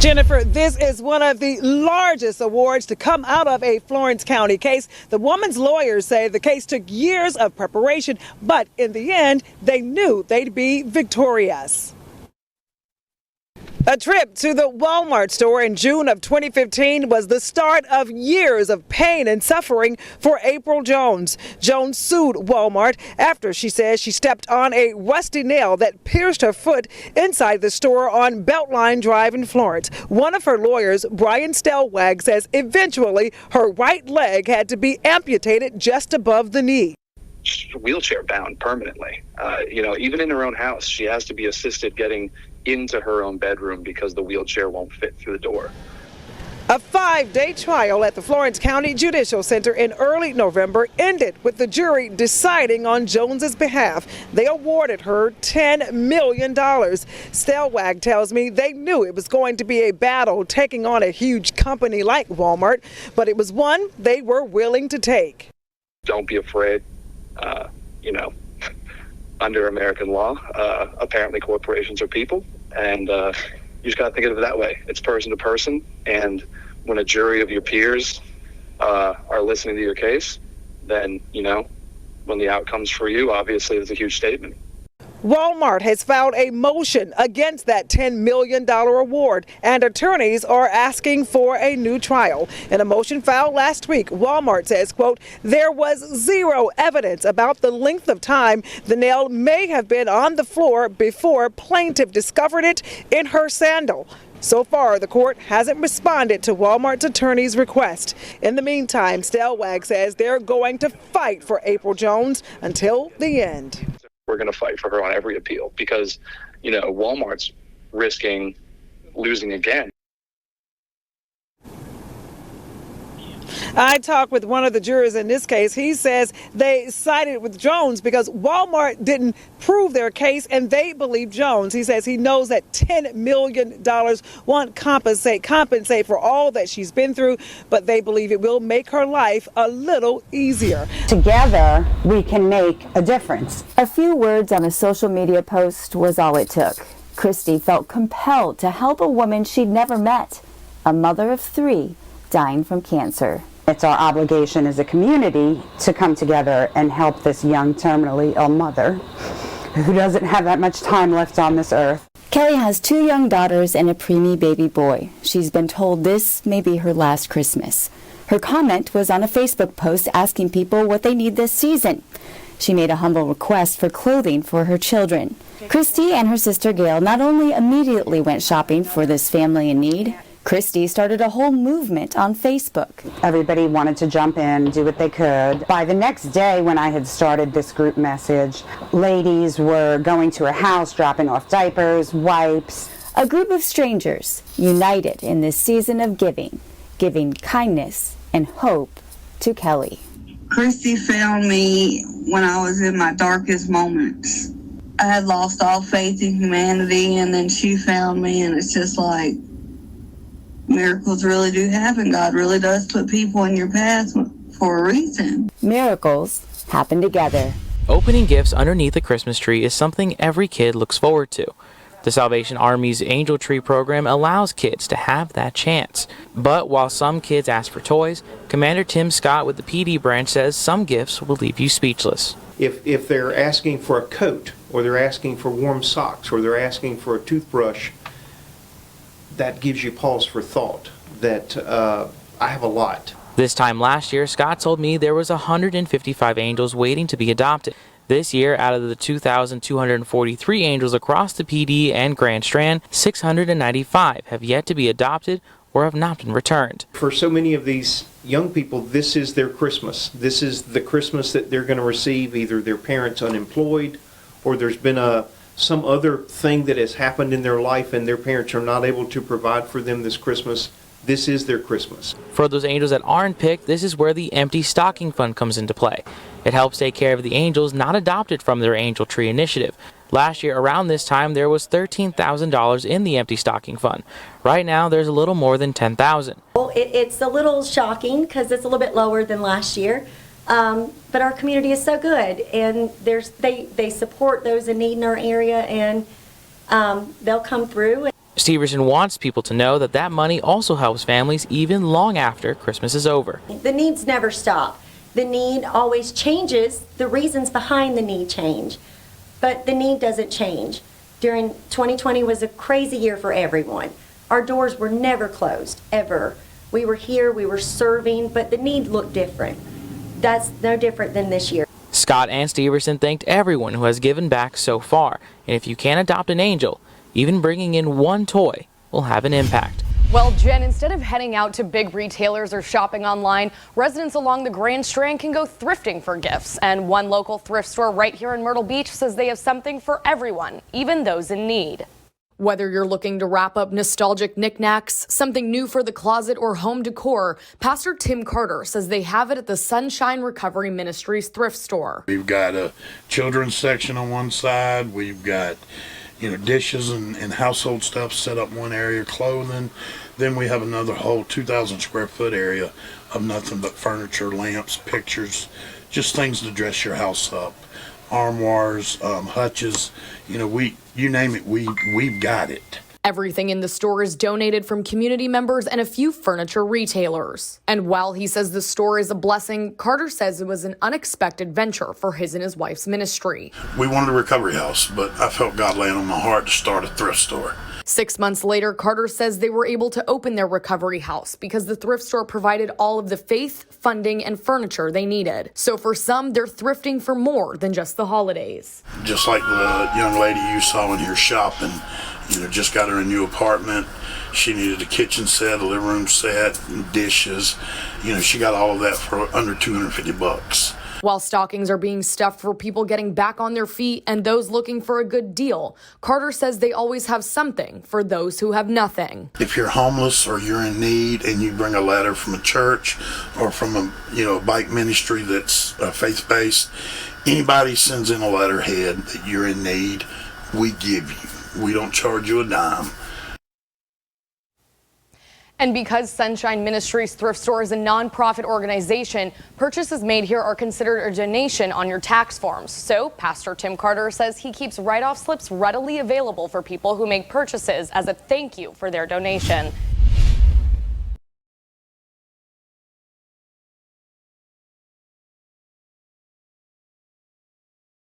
Jennifer, this is one of the largest awards to come out of a Florence County case. The woman's lawyers say the case took years of preparation, but in the end, they knew they'd be victorious. A trip to the Walmart store in June of 2015 was the start of years of pain and suffering for April Jones. Jones sued Walmart after she says she stepped on a rusty nail that pierced her foot inside the store on Beltline Drive in Florence. One of her lawyers, Brian Stellwag, says eventually her right leg had to be amputated just above the knee. Wheelchair bound permanently. Even in her own house, she has to be assisted getting into her own bedroom because the wheelchair won't fit through the door. A 5-day trial at the Florence County Judicial Center in early November ended with the jury deciding on Jones's behalf. They awarded her $10 million. Stellwag tells me they knew it was going to be a battle taking on a huge company like Walmart, but it was one they were willing to take. Don't be afraid. Under American law, apparently corporations are people, and you just got to think of it that way. It's person to person, and when a jury of your peers are listening to your case, then, when the outcome's for you, obviously it's a huge statement. Walmart has filed a motion against that $10 million award, and attorneys are asking for a new trial. In a motion filed last week, Walmart says, quote, there was zero evidence about the length of time the nail may have been on the floor before plaintiff discovered it in her sandal. So far, the court hasn't responded to Walmart's attorney's request. In the meantime, Stellwag says they're going to fight for April Jones until the end. We're going to fight for her on every appeal because, Walmart's risking losing again. I talked with one of the jurors in this case. He says they sided with Jones because Walmart didn't prove their case and they believe Jones. He says he knows that $10 million won't compensate for all that she's been through, but they believe it will make her life a little easier. Together, we can make a difference. A few words on a social media post was all it took. Christy felt compelled to help a woman she'd never met, a mother of 3 dying from cancer. It's our obligation as a community to come together and help this young terminally ill mother who doesn't have that much time left on this earth. Kelly has 2 young daughters and a preemie baby boy. She's been told this may be her last Christmas. Her comment was on a Facebook post asking people what they need this season. She made a humble request for clothing for her children. Christy and her sister Gail not only immediately went shopping for this family in need, Christy started a whole movement on Facebook. Everybody wanted to jump in, do what they could. By the next day when I had started this group message, ladies were going to her house, dropping off diapers, wipes. A group of strangers united in this season of giving kindness and hope to Kelly. Christy found me when I was in my darkest moments. I had lost all faith in humanity, and then she found me, and it's just like, miracles really do happen. God really does put people in your path for a reason. Miracles happen together. Opening gifts underneath the Christmas tree is something every kid looks forward to. The Salvation Army's Angel Tree program allows kids to have that chance. But while some kids ask for toys, Commander Tim Scott with the Pee Dee branch says some gifts will leave you speechless. If they're asking for a coat, or they're asking for warm socks, or they're asking for a toothbrush, that gives you pause for thought that I have a lot. This time last year, Scott told me there was 155 angels waiting to be adopted. This year, out of the 2,243 angels across the Pee Dee and Grand Strand, 695 have yet to be adopted or have not been returned. For so many of these young people, this is their Christmas. This is the Christmas that they're going to receive, either their parents unemployed or there's been some other thing that has happened in their life and their parents are not able to provide for them this Christmas. This is their Christmas. For those angels that aren't picked, this is where the Empty Stocking Fund comes into play. It helps take care of the angels not adopted from their Angel Tree initiative. Last year, around this time, there was $13,000 in the Empty Stocking Fund. Right now, there's a little more than $10,000. Well, it's a little shocking because it's a little bit lower than last year. But our community is so good, and they support those in need in our area, and they'll come through. Steverson wants people to know that money also helps families even long after Christmas is over. The needs never stop. The need always changes. The reasons behind the need change, but the need doesn't change. During 2020 was a crazy year for everyone. Our doors were never closed, ever. We were here, we were serving, but the need looked different. That's no different than this year. Scott and Steverson thanked everyone who has given back so far, and if you can't adopt an angel, even bringing in one toy will have an impact. Well, Jen, instead of heading out to big retailers or shopping online, residents along the Grand Strand can go thrifting for gifts. And one local thrift store right here in Myrtle Beach says they have something for everyone, even those in need. Whether you're looking to wrap up nostalgic knickknacks, something new for the closet, or home decor, Pastor Tim Carter says they have it at the Sunshine Recovery Ministries thrift store. We've got a children's section on one side. We've got dishes and household stuff set up in one area, clothing. Then we have another whole 2,000 square foot area of nothing but furniture, lamps, pictures, just things to dress your house up. Armoires, hutches, you name it, we've got it. Everything in the store is donated from community members and a few furniture retailers. And while he says the store is a blessing, Carter says it was an unexpected venture for his and his wife's ministry. We wanted a recovery house, but I felt God laying on my heart to start a thrift store. 6 months later, Carter says they were able to open their recovery house because the thrift store provided all of the faith, funding, and furniture they needed. So for some, they're thrifting for more than just the holidays. Just like the young lady you saw in here shopping, just got her a new apartment. She needed a kitchen set, a living room set, dishes. She got all of that for under $250. While stockings are being stuffed for people getting back on their feet and those looking for a good deal, Carter says they always have something for those who have nothing. If you're homeless or you're in need and you bring a letter from a church or from a bike ministry that's faith-based, anybody sends in a letterhead that you're in need, we give you. We don't charge you a dime. And because Sunshine Ministries Thrift Store is a nonprofit organization, purchases made here are considered a donation on your tax forms. So Pastor Tim Carter says he keeps write-off slips readily available for people who make purchases as a thank you for their donation.